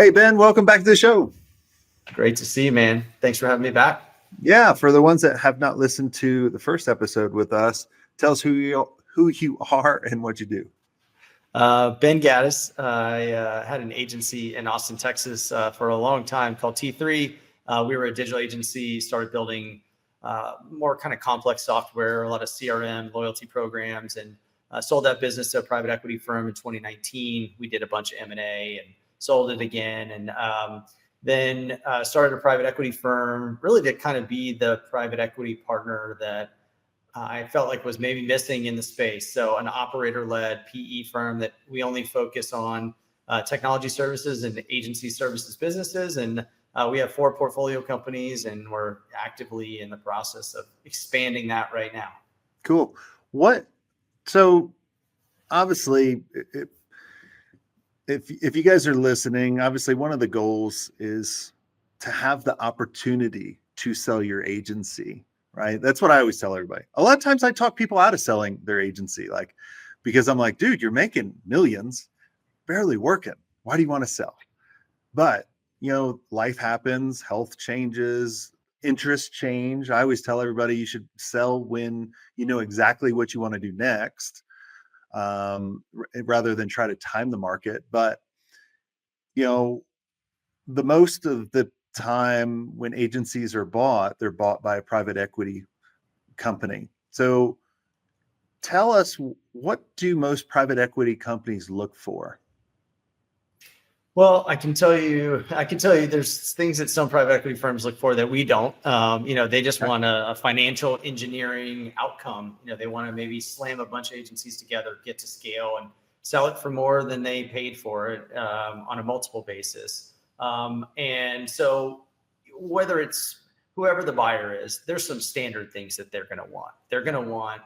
Hey, Ben, welcome back to the show. Great to see you, man. Thanks for having me back. Yeah, for the ones that have not listened to the first episode with us, tell us who you are and what you do. Ben Gaddis. I had an agency in Austin, Texas for a long time called T3. We were a digital agency, started building more kind of complex software, a lot of CRM, loyalty programs, and sold that business to a private equity firm in 2019. We did a bunch of M&A and sold it again. And then started a private equity firm, really to kind of be the private equity partner that I felt like was maybe missing in the space. So an operator-led PE firm that we only focus on technology services and agency services businesses. And we have 4 portfolio companies, and we're actively in the process of expanding that right now. Cool. So obviously, if you guys are listening, obviously one of the goals is to have the opportunity to sell your agency, right? That's what I always tell everybody. A lot of times I talk people out of selling their agency, because I'm like, dude, you're making millions, barely working. Why do you want to sell? But, life happens, health changes, interests change. I always tell everybody you should sell when you know exactly what you want to do next, rather than try to time the market. But, the most of the time when agencies are bought, they're bought by a private equity company. So tell us, what do most private equity companies look for? Well, I can tell you there's things that some private equity firms look for that we don't. They just want a financial engineering outcome. They want to maybe slam a bunch of agencies together, get to scale, and sell it for more than they paid for it on a multiple basis. And so whether it's whoever the buyer is, there's some standard things that they're going to want. They're going to want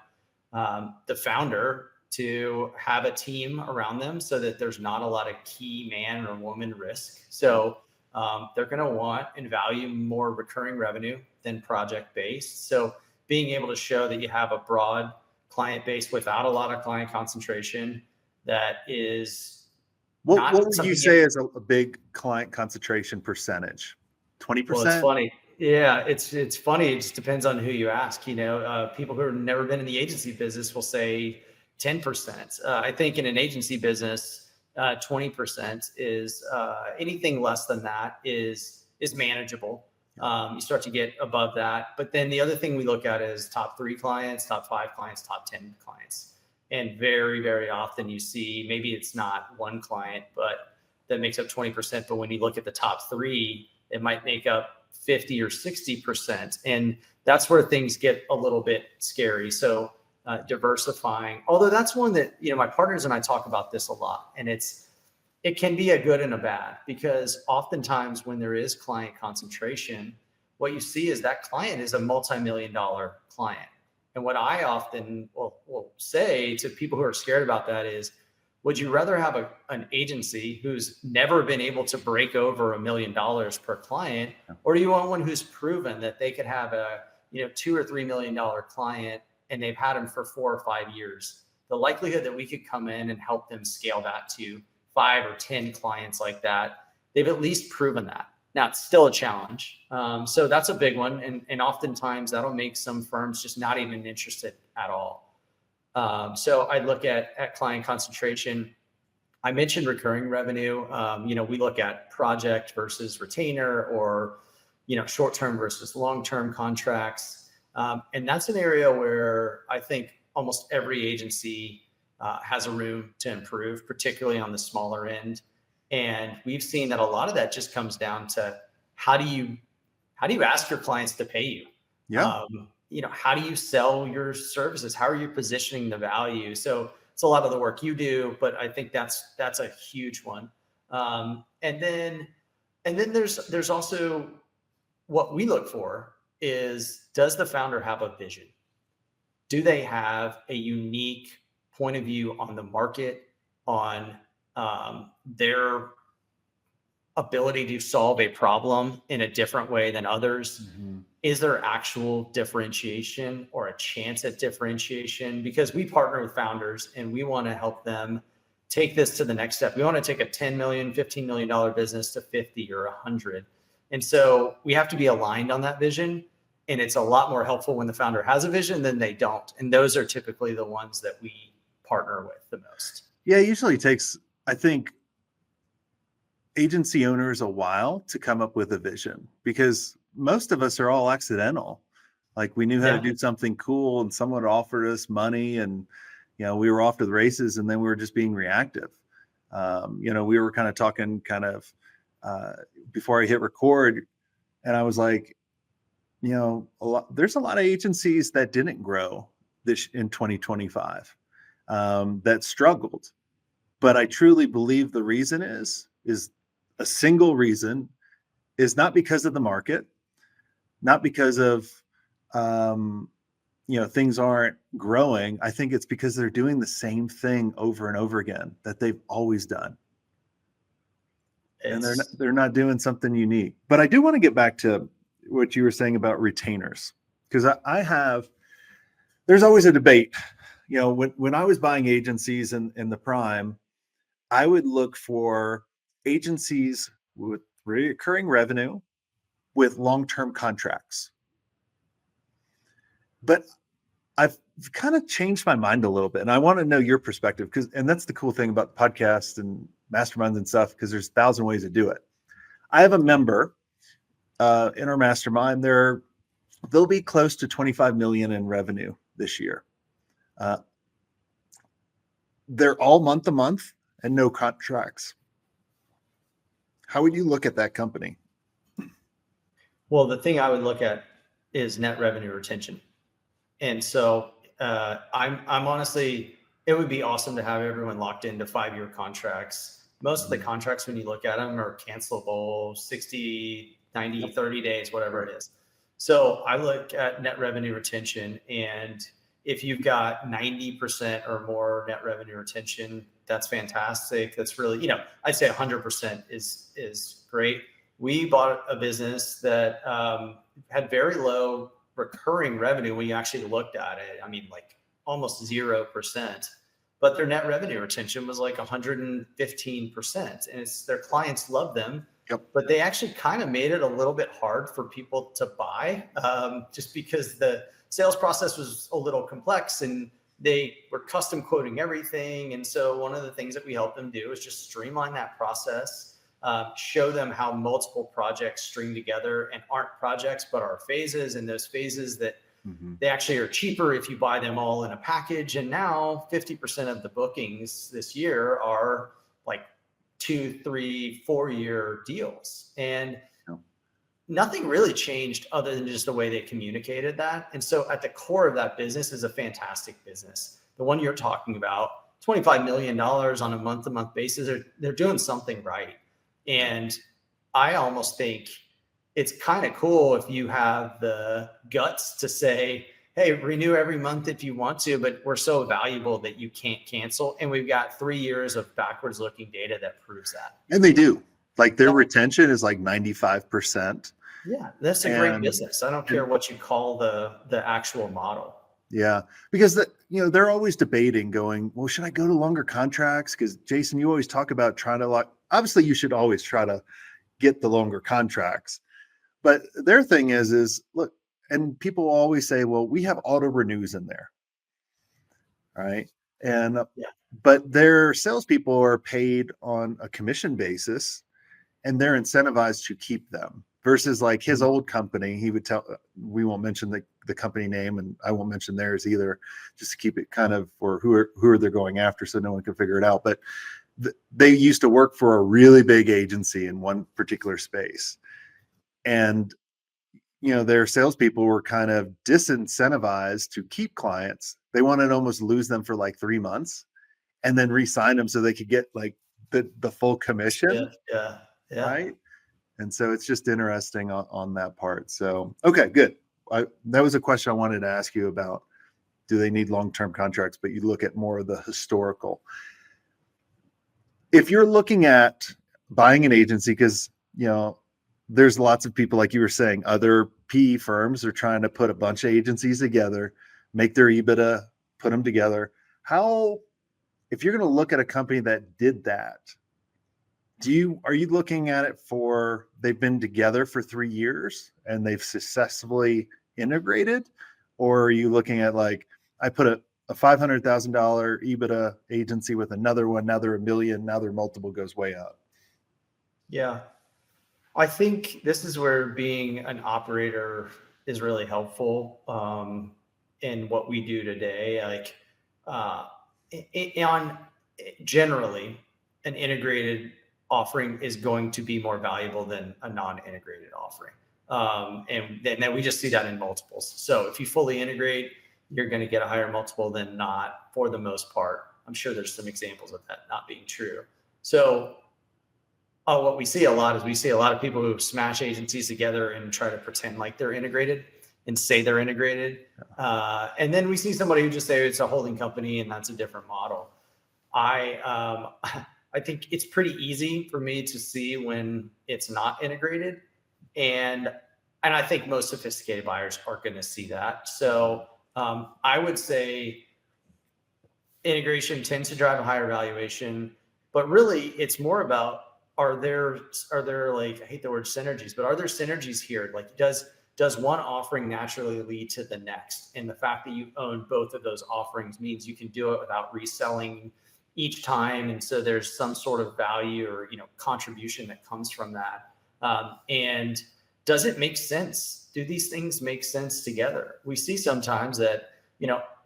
the founder to have a team around them so that there's not a lot of key man or woman risk. So they're going to want and value more recurring revenue than project-based. So being able to show that you have a broad client base without a lot of client concentration, that is what would you say is a big client concentration percentage? 20%? Well, it's funny. Yeah, it's funny. It just depends on who you ask. People who have never been in the agency business will say 10%. I think in an agency business, 20% is anything less than that is manageable. You start to get above that. But then the other thing we look at is top 3 clients, top 5 clients, top 10 clients. And very, very often you see, maybe it's not one client, but that makes up 20%. But when you look at the top 3, it might make up 50 or 60%. And that's where things get a little bit scary. So diversifying, although that's one that, my partners and I talk about this a lot, and it can be a good and a bad, because oftentimes when there is client concentration, what you see is that client is a multi-million-dollar client. And what I often will say to people who are scared about that is, would you rather have an agency who's never been able to break over $1 million per client, or do you want one who's proven that they could have a $2 or $3 million client and they've had them for 4 or 5 years? The likelihood that we could come in and help them scale that to 5 or 10 clients like that, they've at least proven that. Now, it's still a challenge. So that's a big one. And oftentimes that'll make some firms just not even interested at all. So I look at client concentration. I mentioned recurring revenue. We look at project versus retainer, or, short-term versus long-term contracts. And that's an area where I think almost every agency has a room to improve, particularly on the smaller end. And we've seen that a lot of that just comes down to how do you ask your clients to pay you? Yeah. How do you sell your services? How are you positioning the value? So it's a lot of the work you do, but I think that's a huge one. And then there's also what we look for is, does the founder have a vision? Do they have a unique point of view on the market, on their ability to solve a problem in a different way than others? Mm-hmm. Is there actual differentiation or a chance at differentiation? Because we partner with founders and we want to help them take this to the next step. We want to take a $10 million, $15 million business to 50 or 100. And so we have to be aligned on that vision. And it's a lot more helpful when the founder has a vision than they don't. And those are typically the ones that we partner with the most. Yeah, it usually takes, I think, agency owners a while to come up with a vision, because most of us are all accidental. Like, we knew how to do something cool and someone offered us money, and we were off to the races, and then we were just being reactive. We were kind of talking before I hit record, and I was like, there's a lot of agencies that didn't grow this in 2025, that struggled. But I truly believe the reason is a single reason is not because of the market, not because of, things aren't growing. I think it's because they're doing the same thing over and over again that they've always done. And they're not doing something unique. But I do want to get back to what you were saying about retainers, because there's always a debate. When I was buying agencies in the prime, I would look for agencies with recurring revenue with long-term contracts. But I've kind of changed my mind a little bit, and I want to know your perspective, and that's the cool thing about podcasts and masterminds and stuff, because there's 1,000 ways to do it. I have a member in our mastermind. They'll be close to 25 million in revenue this year. They're all month to month and no contracts. How would you look at that company? Well, the thing I would look at is net revenue retention. And so I'm honestly, it would be awesome to have everyone locked into 5-year contracts. Most of the contracts, when you look at them, are cancelable 60, 90, 30 days, whatever it is. So I look at net revenue retention, and if you've got 90% or more net revenue retention, that's fantastic. That's really, I'd say 100% is great. We bought a business that had very low recurring revenue when you actually looked at it. I mean, like almost 0%, but their net revenue retention was like 115%. And their clients love them. Yep. But they actually kind of made it a little bit hard for people to buy, just because the sales process was a little complex and they were custom quoting everything. And so one of the things that we help them do is just streamline that process, show them how multiple projects string together and aren't projects, but are phases, and those phases that they actually are cheaper if you buy them all in a package. And now 50% of the bookings this year are like 2, 3, 4-year deals. And nothing really changed other than just the way they communicated that. And so at the core of that business is a fantastic business. The one you're talking about, $25 million on a month-to-month basis, they're doing something right. And I almost think it's kind of cool if you have the guts to say, hey, renew every month if you want to, but we're so valuable that you can't cancel. And we've got 3 years of backwards looking data that proves that. And they do. Like, their retention is like 95%. Yeah, that's a great business. I don't care what you call the actual model. Yeah, because they're always debating, going, well, should I go to longer contracts? Because Jason, you always talk about trying to obviously you should always try to get the longer contracts. But their thing is look, and people always say, well, we have auto renews in there. Right. And but their salespeople are paid on a commission basis, and they're incentivized to keep them, versus like his old company. He would tell, we won't mention the company name, and I won't mention theirs either, just to keep it kind of for who are they going after, so no one can figure it out. But they used to work for a really big agency in one particular space, and their salespeople were kind of disincentivized to keep clients. They wanted to almost lose them for like 3 months and then re-sign them so they could get like the full commission. Yeah. Right. And so it's just interesting on that part. So, okay, good. That was a question I wanted to ask you about. Do they need long-term contracts? But you look at more of the historical. If you're looking at buying an agency, because, there's lots of people, like you were saying, other PE firms are trying to put a bunch of agencies together, make their EBITDA, put them together. if you're going to look at a company that did that, are you looking at it for they've been together for 3 years and they've successfully integrated? Or are you looking at like, I put a $500,000 EBITDA agency with another one, now they're $1 million, now their multiple goes way up? Yeah. I think this is where being an operator is really helpful in what we do today. Like on generally, an integrated offering is going to be more valuable than a non-integrated offering. And then we just see that in multiples. So if you fully integrate, you're going to get a higher multiple than not for the most part. I'm sure there's some examples of that not being true. So what we see a lot is we see a lot of people who smash agencies together and try to pretend like they're integrated and say they're integrated. And then we see somebody who just say it's a holding company and that's a different model. I think it's pretty easy for me to see when it's not integrated. And I think most sophisticated buyers are going to see that. So I would say integration tends to drive a higher valuation, but really it's more about, are there like, I hate the word synergies, but are there synergies here? Like does one offering naturally lead to the next? And the fact that you own both of those offerings means you can do it without reselling each time. And so there's some sort of value or, contribution that comes from that. And does it make sense? Do these things make sense together? We see sometimes that,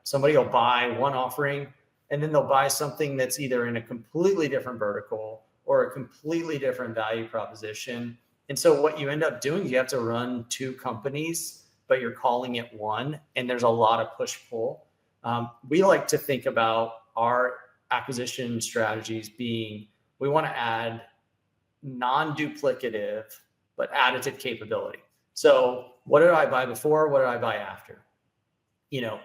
somebody will buy one offering and then they'll buy something that's either in a completely different vertical or a completely different value proposition. And so what you end up doing, you have to run two companies, but you're calling it one. And there's a lot of push-pull. We like to think about our acquisition strategies being, we want to add non-duplicative, but additive capability. So what did I buy before? What did I buy after?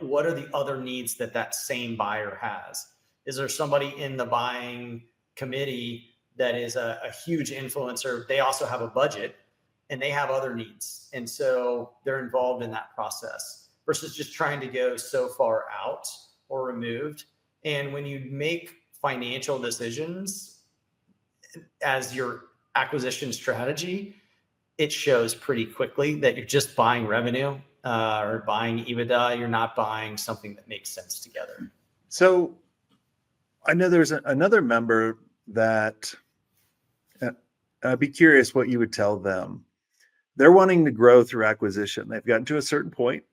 What are the other needs that same buyer has? Is there somebody in the buying committee that is a huge influencer? They also have a budget and they have other needs. And so they're involved in that process versus just trying to go so far out or removed. And when you make financial decisions as your acquisition strategy, it shows pretty quickly that you're just buying revenue or buying EBITDA. You're not buying something that makes sense together. So I know there's another member that I'd be curious what you would tell them. They're wanting to grow through acquisition. They've gotten to a certain point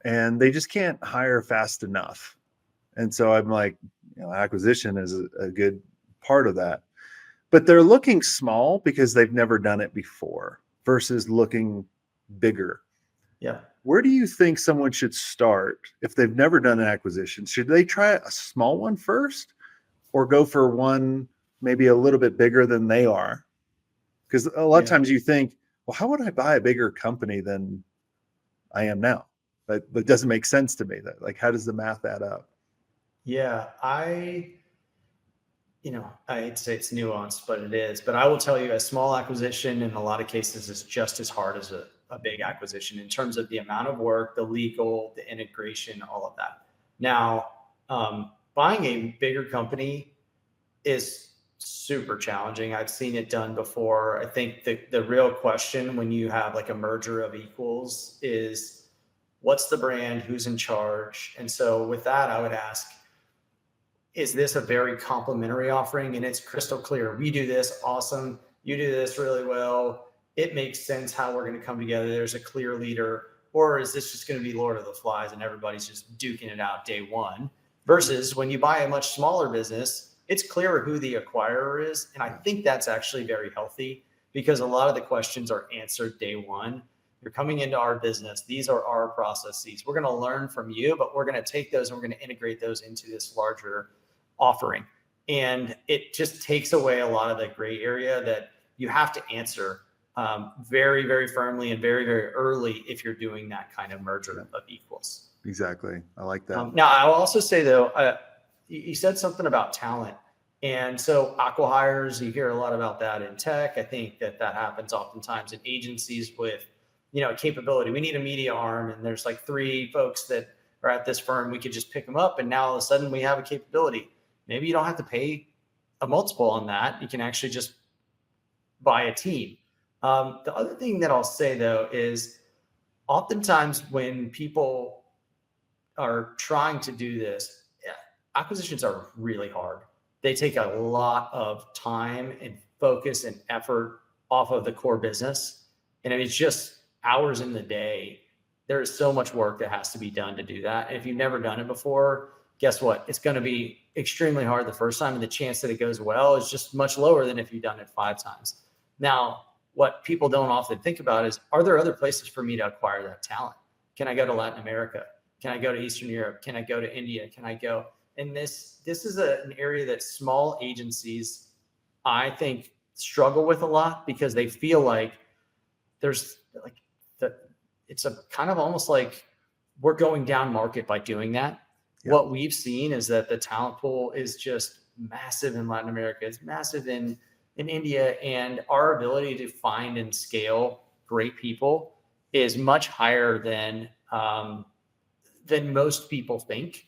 and they just can't hire fast enough. And so I'm like, acquisition is a good part of that. But they're looking small because they've never done it before versus looking bigger. Yeah. Where do you think someone should start if they've never done an acquisition? Should they try a small one first or go for one maybe a little bit bigger than they are? Because a lot of times you think, well, how would I buy a bigger company than I am now? But it doesn't make sense to me. That, like, how does the math add up? Yeah, I hate to say it's nuanced, but it is. But I will tell you, a small acquisition in a lot of cases is just as hard as a big acquisition in terms of the amount of work, the legal, the integration, all of that. Now, buying a bigger company is super challenging. I've seen it done before. I think the real question when you have like a merger of equals is, what's the brand, who's in charge? And so with that, I would ask, is this a very complementary offering? And it's crystal clear. We do this awesome. You do this really well. It makes sense how we're going to come together. There's a clear leader. Or is this just going to be Lord of the Flies and everybody's just duking it out day one? Versus when you buy a much smaller business, it's clearer who the acquirer is. And I think that's actually very healthy because a lot of the questions are answered day one. You're coming into our business. These are our processes. We're going to learn from you, but we're going to take those and we're going to integrate those into this larger offering. And it just takes away a lot of the gray area that you have to answer very, very firmly and very, very early if you're doing that kind of merger of equals. Exactly. I like that. Now, I'll also say, though, you said something about talent. And so acqui-hires, you hear a lot about that in tech. I think that happens oftentimes in agencies with, capability. We need a media arm, and there's like 3 folks that are at this firm. We could just pick them up, and now all of a sudden we have a capability. maybe you don't have to pay a multiple on that. You can actually just buy a team. The other thing that I'll say though is oftentimes when people are trying to do this, acquisitions are really hard. They take a lot of time and focus and effort off of the core business. And it's just hours in the day. There is so much work that has to be done to do that. And if you've never done it before, guess what? It's going to be extremely hard the first time. And the chance that it goes well is just much lower than if you've done it 5 times. Now, what people don't often think about is, are there other places for me to acquire that talent? Can I go to Latin America? Can I go to Eastern Europe? Can I go to India? Can I go? And this is an area that small agencies, I think, struggle with a lot because they feel like there's like it's a kind of almost like we're going down market by doing that. Yeah. What we've seen is that the talent pool is just massive in Latin America. It's massive in India, and our ability to find and scale great people is much higher than most people think.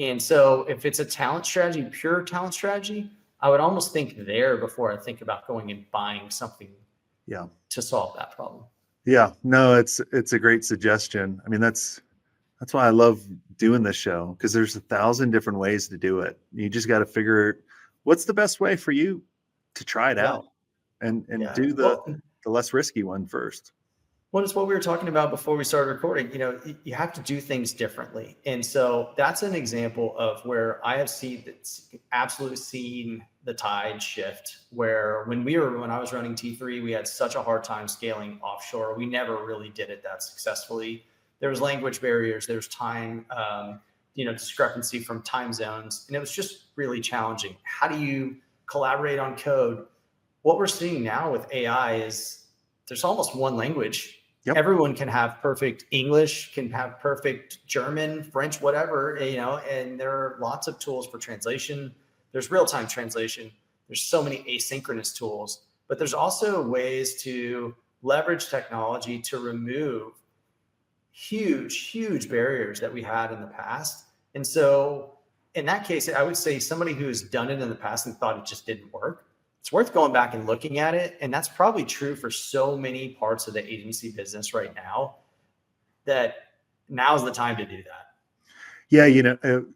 And so if it's a talent strategy, pure talent strategy, I would almost think there before I think about going and buying something to solve that problem. Yeah, no, it's a great suggestion. I mean, that's why I love doing this show, because there's 1,000 different ways to do it. You just got to figure what's the best way for you to try it out and do the less risky one first. Well, it's what we were talking about before we started recording. You know, you have to do things differently. And so that's an example of where I have absolutely seen the tide shift, where when I was running T3, we had such a hard time scaling offshore. We never really did it that successfully. There was language barriers, there's time, discrepancy from time zones. And it was just really challenging. How do you collaborate on code? What we're seeing now with AI is there's almost one language. Yep. Everyone can have perfect English, can have perfect German, French, whatever, and there are lots of tools for translation. There's real-time translation. There's so many asynchronous tools, but there's also ways to leverage technology to remove huge barriers that we had in the past. And so in that case, I would say somebody who's done it in the past and thought it just didn't work, it's worth going back and looking at it. And that's probably true for so many parts of the agency business right now, that now's the time to do that. Yeah.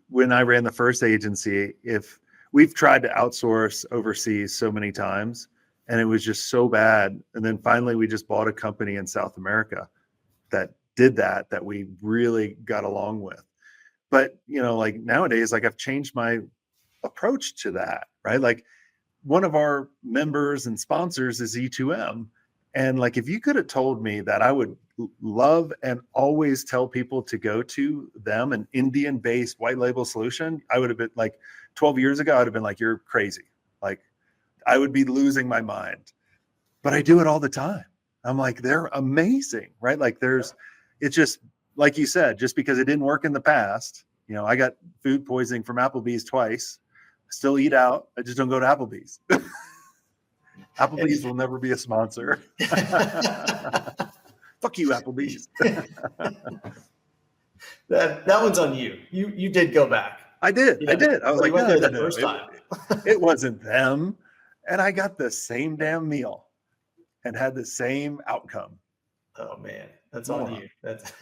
When I ran the first agency, if we've tried to outsource overseas so many times and it was just so bad. And then finally we just bought a company in South America that did that we really got along with. But, like nowadays, like I've changed my approach to that, right? Like, one of our members and sponsors is E2M. And like, if you could have told me that I would love and always tell people to go to them, an Indian-based white label solution, I would have been like 12 years ago, I'd have been like, you're crazy. Like, I would be losing my mind. But I do it all the time. I'm like, they're amazing, right? Like it's just, like you said, just because it didn't work in the past, I got food poisoning from Applebee's twice. Still eat out. I just don't go to Applebee's. Applebee's will never be a sponsor. Fuck you, Applebee's. that one's on you. You did go back. I did. I was like, went there the first time. It wasn't them. And I got the same damn meal and had the same outcome. Oh man, that's on you. That's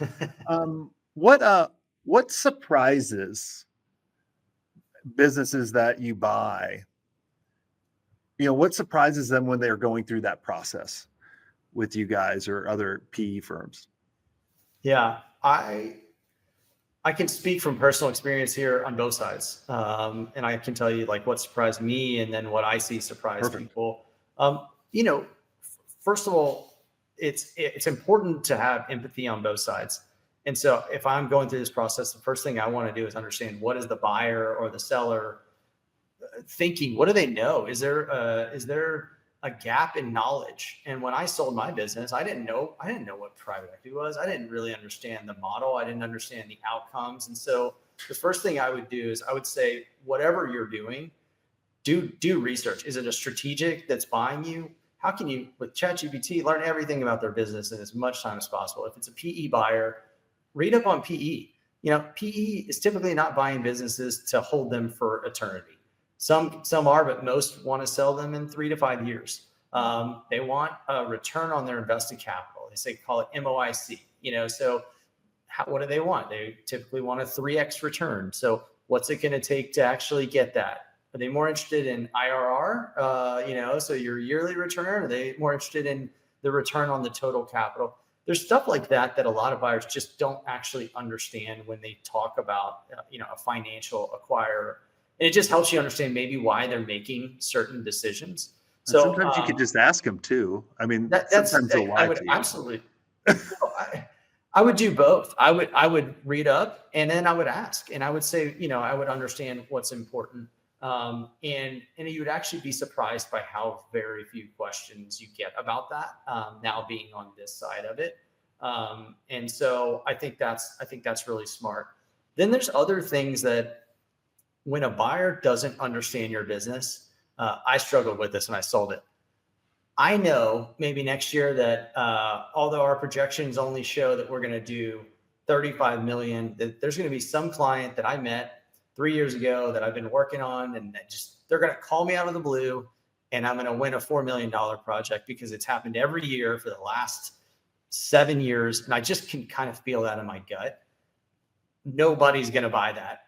what surprises businesses that you buy, what surprises them when they're going through that process with you guys or other PE firms? Yeah, I can speak from personal experience here on both sides. And I can tell you like what surprised me and then what I see surprise people. First of all, it's important to have empathy on both sides. And so if I'm going through this process, the first thing I want to do is understand, what is the buyer or the seller thinking? What do they know? Is there a gap in knowledge? And when I sold my business, I didn't know what private equity was. I didn't really understand the model. I didn't understand the outcomes. And so the first thing I would do is I would say, whatever you're doing, do research. Is it a strategic that's buying you? How can you, with ChatGPT, learn everything about their business in as much time as possible? If it's a PE buyer, read up on PE. PE is typically not buying businesses to hold them for eternity. Some are, but most want to sell them in 3 to 5 years. They want a return on their invested capital. They say, call it MOIC, so what do they want? They typically want a 3x return. So what's it going to take to actually get that? Are they more interested in IRR, so your yearly return? Are they more interested in the return on the total capital? There's stuff like that a lot of buyers just don't actually understand when they talk about, a financial acquirer. And it just helps you understand maybe why they're making certain decisions. And so sometimes you could just ask them too. I mean, sometimes they'll lie to you. Absolutely. I would do both. I would read up and then I would ask, and I would say, I would understand what's important. And you would actually be surprised by how very few questions you get about that, now being on this side of it. And so I think that's really smart. Then there's other things that when a buyer doesn't understand your business, I struggled with this and I sold it. I know maybe next year that, although our projections only show that we're going to do 35 million, that there's going to be some client that I met 3 years ago that I've been working on, and they're going to call me out of the blue and I'm going to win a $4 million project because it's happened every year for the last 7 years. And I just can kind of feel that in my gut. Nobody's going to buy that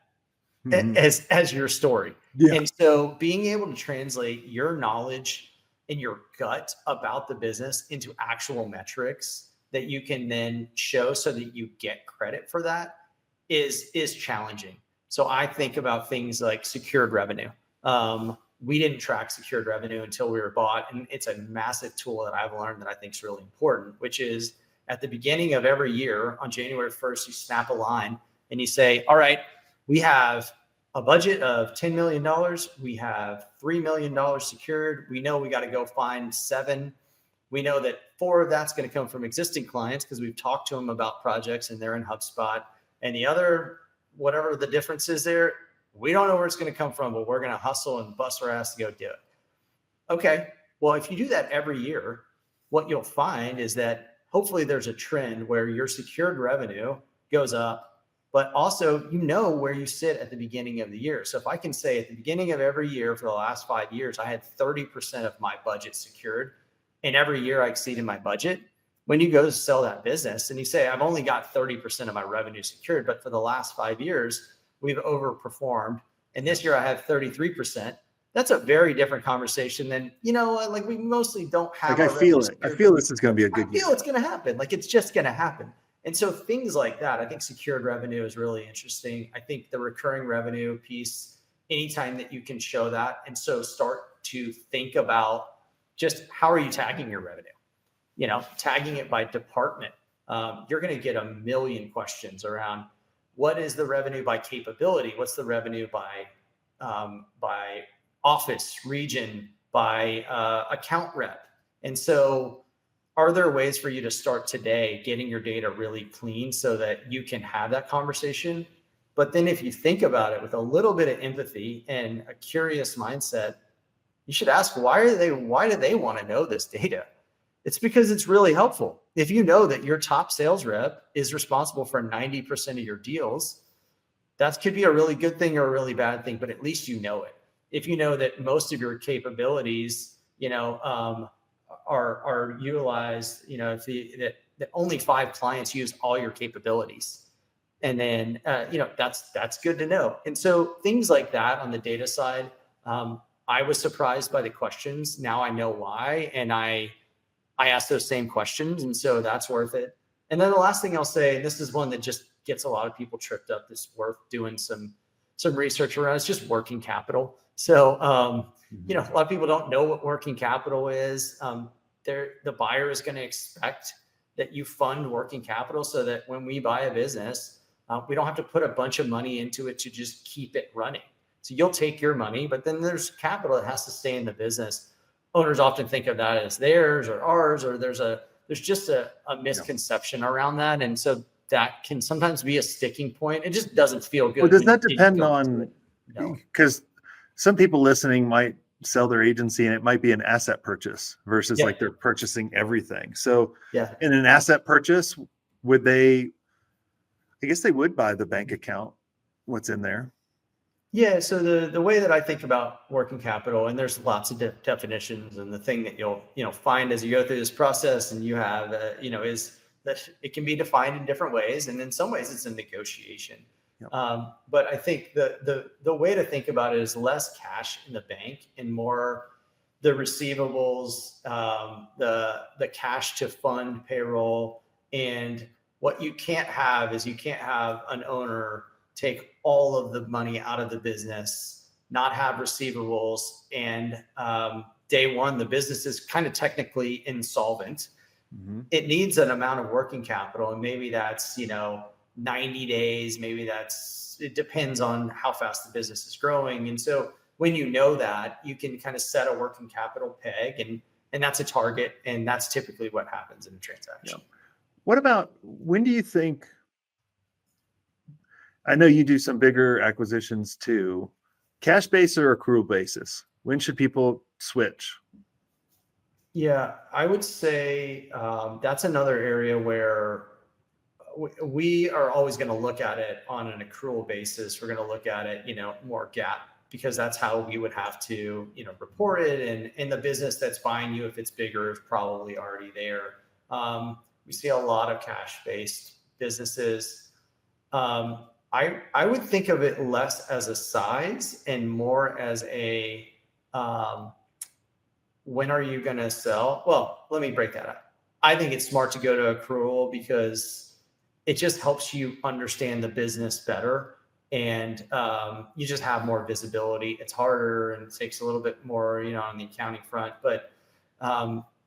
as your story. Yeah. And so being able to translate your knowledge and your gut about the business into actual metrics that you can then show so that you get credit for that is challenging. So I think about things like secured revenue. We didn't track secured revenue until we were bought. And it's a massive tool that I've learned that I think is really important, which is at the beginning of every year on January 1st, you snap a line and you say, all right, we have a budget of $10 million. We have $3 million secured. We know we got to go find 7. We know that 4 of that's going to come from existing clients because we've talked to them about projects and they're in HubSpot. And the other, whatever the difference is there, we don't know where it's going to come from, but we're going to hustle and bust our ass to go do it. Okay. Well, if you do that every year, what you'll find is that hopefully there's a trend where your secured revenue goes up, but also where you sit at the beginning of the year. So if I can say at the beginning of every year for the last 5 years, I had 30% of my budget secured, and every year I exceeded my budget. When you go to sell that business and you say, I've only got 30% of my revenue secured, but for the last 5 years, we've overperformed. And this year I have 33%. That's a very different conversation than, like we mostly don't have. Like I feel this is going to be a good year. I feel it's going to happen. Like it's just going to happen. And so things like that, I think secured revenue is really interesting. I think the recurring revenue piece, anytime that you can show that. And so start to think about just how are you tagging your revenue? Tagging it by department. You're going to get a million questions around what is the revenue by capability? What's the revenue by office, region, by account rep? And so are there ways for you to start today getting your data really clean so that you can have that conversation? But then if you think about it with a little bit of empathy and a curious mindset, you should ask, why do they want to know this data? It's because it's really helpful. If you know that your top sales rep is responsible for 90% of your deals, that could be a really good thing or a really bad thing, but at least you know it. If you know that most of your capabilities, are utilized, that only 5 clients use all your capabilities. And then, that's good to know. And so things like that on the data side, I was surprised by the questions. Now I know why. And I ask those same questions. And so that's worth it. And then the last thing I'll say, and this is one that just gets a lot of people tripped up, that's worth doing some research around, is just working capital. So, a lot of people don't know what working capital is. The buyer is going to expect that you fund working capital so that when we buy a business, we don't have to put a bunch of money into it to just keep it running. So you'll take your money, but then there's capital that has to stay in the business. Owners often think of that as theirs or ours, or there's just a misconception around that. And so that can sometimes be a sticking point. It just doesn't feel good. Well, does that depend on, because some people listening might sell their agency and it might be an asset purchase versus like they're purchasing everything. So in an asset purchase, I guess they would buy the bank account, what's in there. Yeah, so the way that I think about working capital, and there's lots of definitions, and the thing that you'll find as you go through this process, and you have is that it can be defined in different ways, and in some ways it's a negotiation. Yep. But I think the way to think about it is less cash in the bank and more the receivables, the cash to fund payroll, and what you can't have is you can't have an owner take all of the money out of the business, not have receivables, and day one, the business is kind of technically insolvent. Mm-hmm. It needs an amount of working capital, and maybe that's 90 days, maybe it depends on how fast the business is growing. And so when you know that, you can kind of set a working capital peg, and that's a target, and that's typically what happens in a transaction. Yep. What about, when do you think, I know you do some bigger acquisitions too, cash basis or accrual basis? When should people switch? Yeah, I would say that's another area where we are always going to look at it on an accrual basis. We're going to look at it, more GAAP, because that's how we would have to, report it. And the business that's buying you, if it's bigger, is probably already there. We see a lot of cash-based businesses. I would think of it less as a size and more as a when are you going to sell? Well, let me break that up. I think it's smart to go to accrual because it just helps you understand the business better, and you just have more visibility. It's harder and it takes a little bit more, on the accounting front. But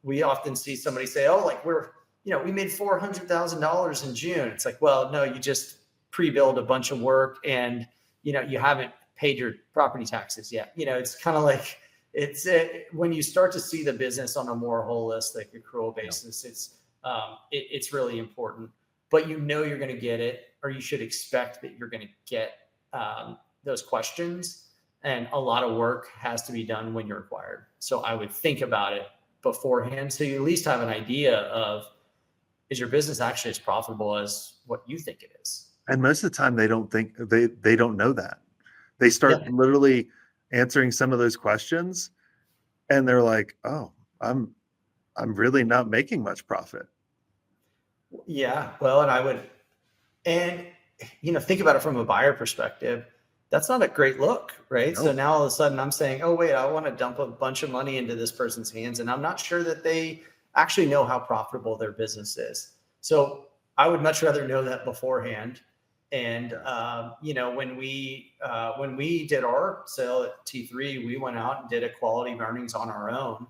we often see somebody say, "Oh, like we made $400,000 in June." It's like, well, no, you just pre-billed a bunch of work, and you haven't paid your property taxes yet. It's kind of like when you start to see the business on a more holistic accrual basis, it's really important. But you're going to get it, or you should expect that you're going to get those questions, and a lot of work has to be done when you're acquired. So I would think about it beforehand, so you at least have an idea of, is your business actually as profitable as what you think it is? And most of the time they don't know that. They start literally answering some of those questions and they're like, "Oh, I'm really not making much profit." Yeah. Well, and think about it from a buyer perspective. That's not a great look, right? No. So now all of a sudden I'm saying, "Oh, wait, I want to dump a bunch of money into this person's hands," and I'm not sure that they actually know how profitable their business is. So I would much rather know that beforehand. And when we did our sale at T3, we went out and did a quality of earnings on our own,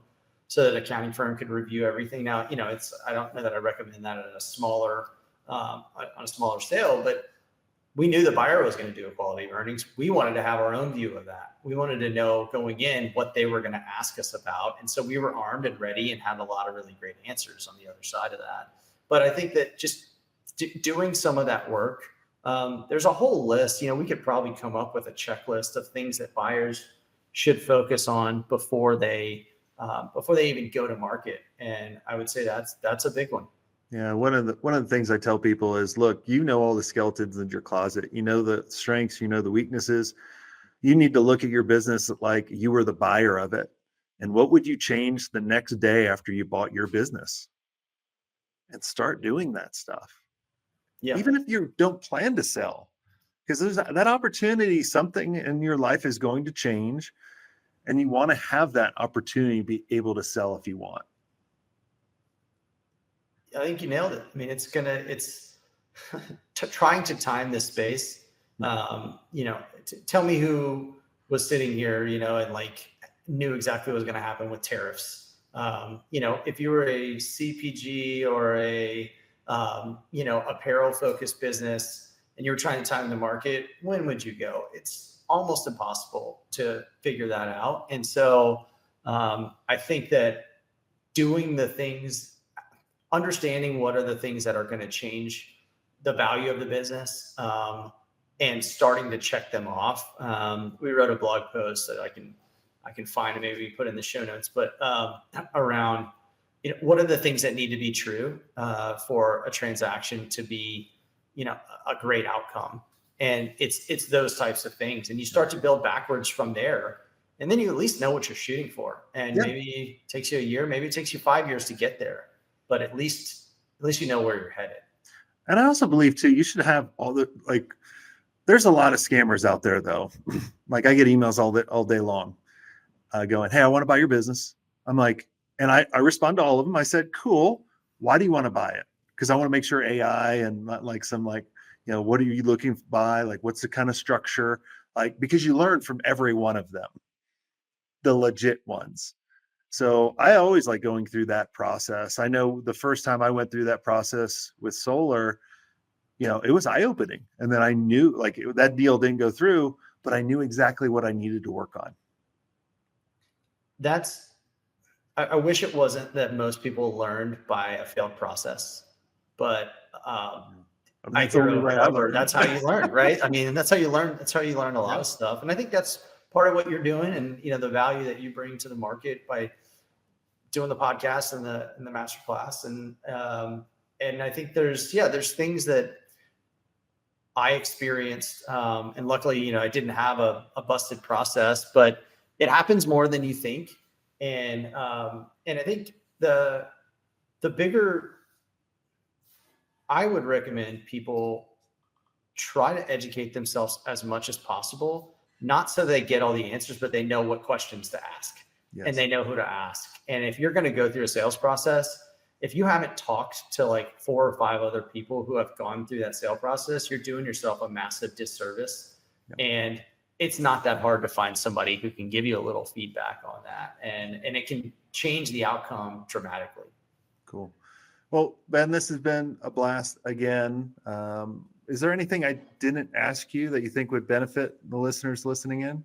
so that accounting firm could review everything. Now, I don't know that I recommend that on a smaller sale, but we knew the buyer was going to do a quality of earnings. We wanted to have our own view of that. We wanted to know going in what they were going to ask us about. And so we were armed and ready and had a lot of really great answers on the other side of that. But I think that just doing some of that work, there's a whole list. We could probably come up with a checklist of things that buyers should focus on before they even go to market. And I would say that's a big one. Yeah, one of the things I tell people is, look, all the skeletons in your closet. You know the strengths, the weaknesses. You need to look at your business like you were the buyer of it. And what would you change the next day after you bought your business? And start doing that stuff. Yeah. Even if you don't plan to sell, because there's that opportunity, something in your life is going to change, and you want to have that opportunity to be able to sell if you want. I think you nailed it. I mean, it's trying to time this space. Tell me who was sitting here, and like knew exactly what was going to happen with tariffs. If you were a CPG or a apparel focused business and you were trying to time the market, when would you go? It's almost impossible to figure that out. And so I think that doing the things, understanding what are the things that are going to change the value of the business, and starting to check them off. We wrote a blog post that I can find and maybe put in the show notes, but around, what are the things that need to be true for a transaction to be, a great outcome. And it's those types of things. And you start to build backwards from there. And then you at least know what you're shooting for. And maybe it takes you a year, maybe it takes you 5 years to get there. But at least you know where you're headed. And I also believe too, you should have all the, like, there's a lot of scammers out there though. Like I get emails all day long going, hey, I want to buy your business. I'm like, and I respond to all of them. I said, cool. Why do you want to buy it? Because I want to make sure AI and not like some like, what are you looking to buy? Like, what's the kind of structure? Like, because you learn from every one of them, the legit ones. So I always like going through that process. I know the first time I went through that process with solar, it was eye-opening. And then I knew like that deal didn't go through, but I knew exactly what I needed to work on. I wish it wasn't that most people learned by a failed process, but I hear over and over, that's how you learn, right? I mean, that's how you learn. That's how you learn a lot of stuff. And I think that's part of what you're doing, and the value that you bring to the market by doing the podcast and the master class. And I think there's things that I experienced, and luckily, I didn't have a busted process, but it happens more than you think. And I think the bigger, I would recommend people try to educate themselves as much as possible, not so they get all the answers, but they know what questions to ask and they know who to ask. And if you're going to go through a sales process, if you haven't talked to like 4 or 5 other people who have gone through that sale process, you're doing yourself a massive disservice. And it's not that hard to find somebody who can give you a little feedback on that. And it can change the outcome dramatically. Cool. Well, Ben, this has been a blast again. Is there anything I didn't ask you that you think would benefit the listeners listening in?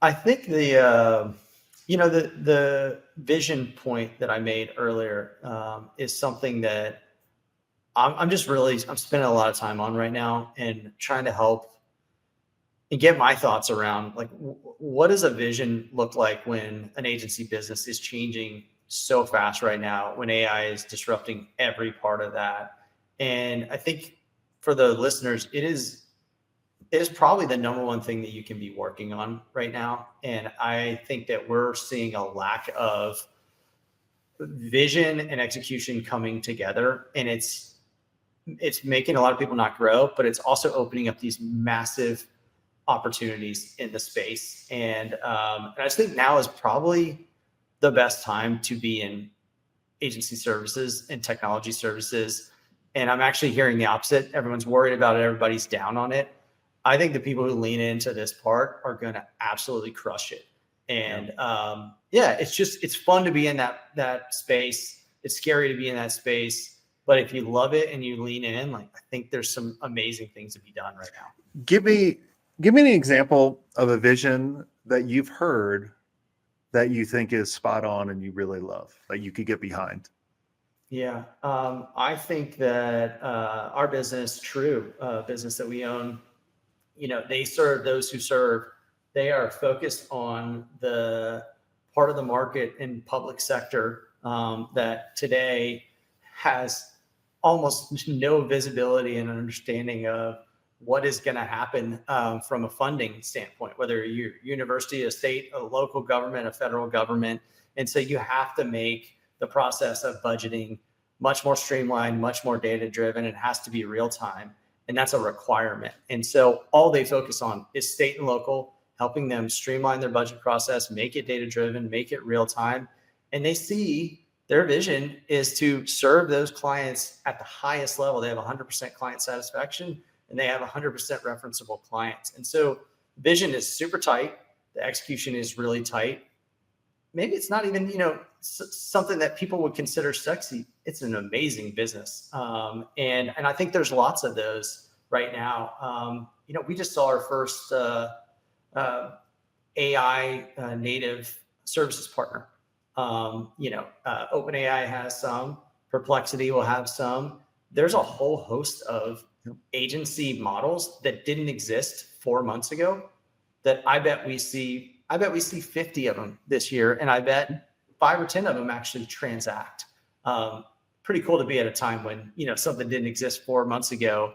I think the vision point that I made earlier is something that I'm spending a lot of time on right now and trying to help and get my thoughts around, like, what does a vision look like when an agency business is changing so fast right now, when AI is disrupting every part of that. And I think for the listeners, it is probably the number one thing that you can be working on right now. And I think that we're seeing a lack of vision and execution coming together, and it's making a lot of people not grow, but it's also opening up these massive opportunities in the space. And I just think now is probably the best time to be in agency services and technology services. And I'm actually hearing the opposite. Everyone's worried about it. Everybody's down on it. I think the people who lean into this part are going to absolutely crush it. And it's fun to be in that space. It's scary to be in that space, but if you love it and you lean in, like, I think there's some amazing things to be done right now. Give me an example of a vision that you've heard that you think is spot on and you really love, that you could get behind. Yeah. I think that our business, True, business that we own, they serve those who serve. They are focused on the part of the market in public sector that today has almost no visibility and understanding of what is going to happen from a funding standpoint, whether you're university, a state, a local government, a federal government. And so you have to make the process of budgeting much more streamlined, much more data-driven. It has to be real time. And that's a requirement. And so all they focus on is state and local, helping them streamline their budget process, make it data-driven, make it real time. And they see their vision is to serve those clients at the highest level. They have 100% client satisfaction, and they have 100% referenceable clients. And so vision is super tight. The execution is really tight. Maybe it's not even, something that people would consider sexy. It's an amazing business. And I think there's lots of those right now. We just saw our first AI native services partner. OpenAI has some, Perplexity will have some. There's a whole host of agency models that didn't exist 4 months ago that I bet we see 50 of them this year. And I bet 5 or 10 of them actually transact. Pretty cool to be at a time when, something didn't exist 4 months ago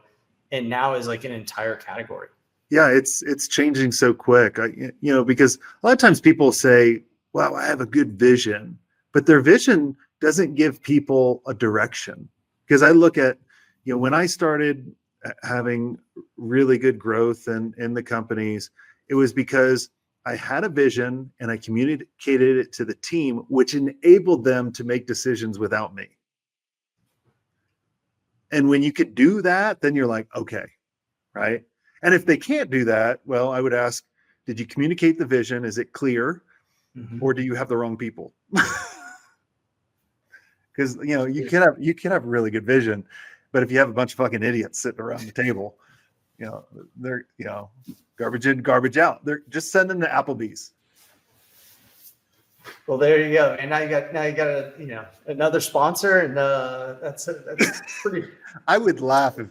and now is like an entire category. Yeah, it's changing so quick. Because a lot of times people say, "Wow, I have a good vision," but their vision doesn't give people a direction. Because I look at, when I started having really good growth in the companies, it was because I had a vision and I communicated it to the team, which enabled them to make decisions without me. And when you could do that, then you're like, okay, right? And if they can't do that, well, I would ask, did you communicate the vision? Is it clear? Or do you have the wrong people? Because you can have really good vision, but if you have a bunch of fucking idiots sitting around the table, they're garbage in, garbage out. They're just send them to Applebee's. Well, there you go. And now you got another sponsor, and that's pretty. I would laugh if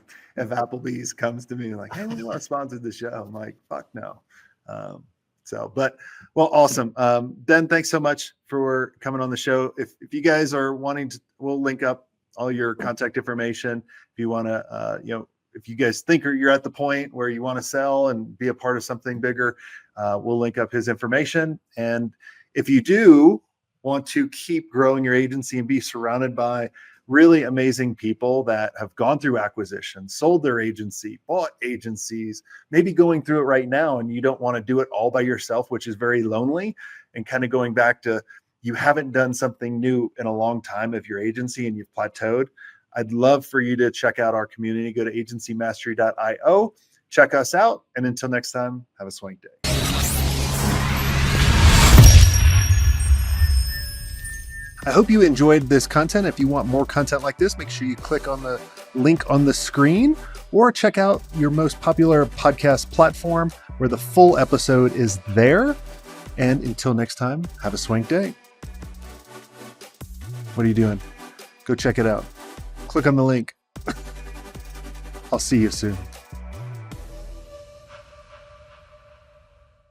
Applebee's comes to me like, "Hey, we want to sponsor the show." I'm like, "Fuck no." Awesome. Ben, thanks so much for coming on the show. If you guys are wanting to, we'll link up all your contact information. If you want to, if you guys think you're at the point where you want to sell and be a part of something bigger, we'll link up his information. And if you do want to keep growing your agency and be surrounded by really amazing people that have gone through acquisitions, sold their agency, bought agencies, maybe going through it right now, and you don't want to do it all by yourself, which is very lonely, and kind of going back to you haven't done something new in a long time of your agency and you've plateaued, I'd love for you to check out our community. Go to agencymastery.io, check us out, and until next time, have a swank day. I hope you enjoyed this content. If you want more content like this, make sure you click on the link on the screen or check out your most popular podcast platform where the full episode is there. And until next time, have a swank day. What are you doing? Go check it out. Click on the link. I'll see you soon.